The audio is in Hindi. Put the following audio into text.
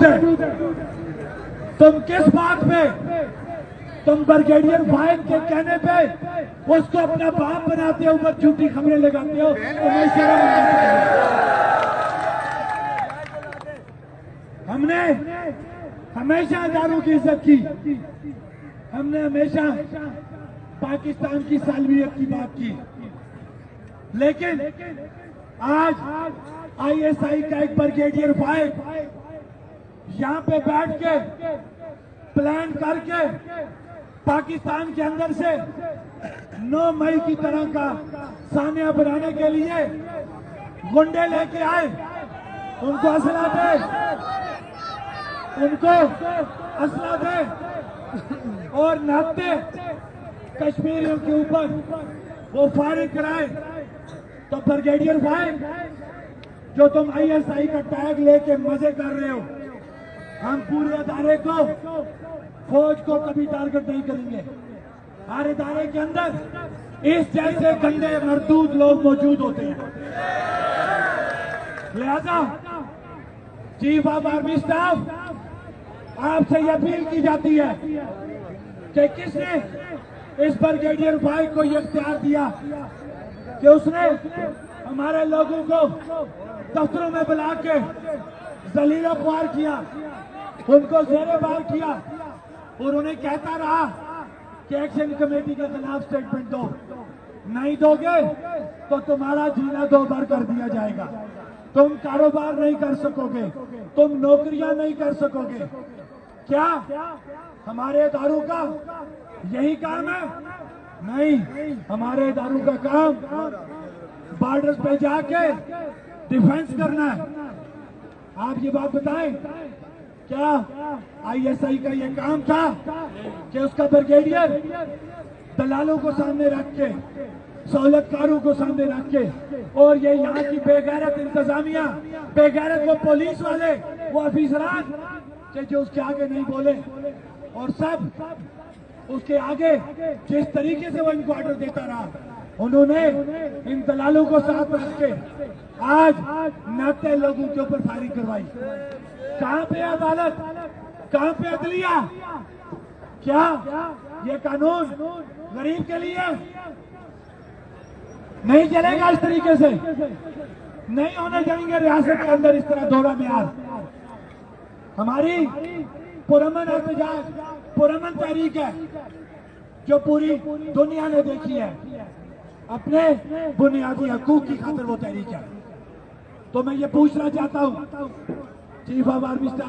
मौजूद है। तुम किस बात पे, तुम ब्रिगेडियर फाइल के कहने पे उसको अपना बाप बनाते हो, ऊपर झूठी खबरें लगाते हो, तुम्हें शर्म आनी चाहिए। हमने हमेशा दारू की इज्जत की, हमने हमेशा पाकिस्तान की सालवियत की बात की, लेकिन आज आईएसआई का एक ब्रिगेडियर फाइल यहां पे बैठ के प्लान करके पाकिस्तान के अंदर से 9 मई की तरह का सानिया बनाने के लिए गुंडे लेके आए, उनको असला दे, उनको असला दे और नाते कश्मीरियों के ऊपर वो फायरिंग कराए। तो ब्रिगेडियर फाइल जो तुम आईएसआई का टैग लेके मजे कर रहे हो, हम पूरे अदारे को, फौज को कभी टारगेट नहीं करेंगे। हर इदारे के अंदर इस जैसे गंदे मरदूद लोग मौजूद होते हैं। लिहाजा चीफ ऑफ आर्मी स्टाफ आपसे यह अपील की जाती है कि किसने इस ब्रिगेडियर फाइल को यह इख्तियार दिया कि उसने हमारे लोगों को दफ्तरों में बुला के जलीला ख्वार किया, उनको जेरेबार किया और उन्हें कहता रहा कि एक्शन कमेटी के खिलाफ स्टेटमेंट दो, नहीं दोगे तो तुम्हारा जीना 2 बार कर दिया जाएगा, तुम कारोबार नहीं कर सकोगे, तुम नौकरियां नहीं कर सकोगे। क्या हमारे इदारों का यही काम है? नहीं, हमारे इदारों का काम बॉर्डर पे जाके डिफेंस करना है। आप ये बात बताएं, क्या आईएसआई का ये काम था कि उसका ब्रिगेडियर दलालों को सामने रख के, सहूलतकारों को सामने रख के, और ये यहाँ की बेगैरत इंतजामिया, बेगैरत वो पुलिस वाले, वो अफीसरान कि जो उसके आगे नहीं बोले, और सब उसके आगे जिस तरीके से वो इनको ऑर्डर देता रहा, उन्होंने इन दलालों को साथ रख के आज नाते लोगों के ऊपर फायरिंग करवाई। कहां पे अदालत, कहां पे अदलिया? क्या ये कानून गरीब के लिए नहीं चलेगा? इस तरीके से नहीं होने देंगे रियासत के अंदर इस तरह दौरा म्यार। हमारी पुरअमन एहतजाज, पुरअमन तहरीक है जो पूरी दुनिया ने देखी है, अपने बुनियादी हकूक की खातिर वो तहरीक है। तो मैं ये पूछना चाहता हूं चीफ ऑफ आर्मी स्टाफ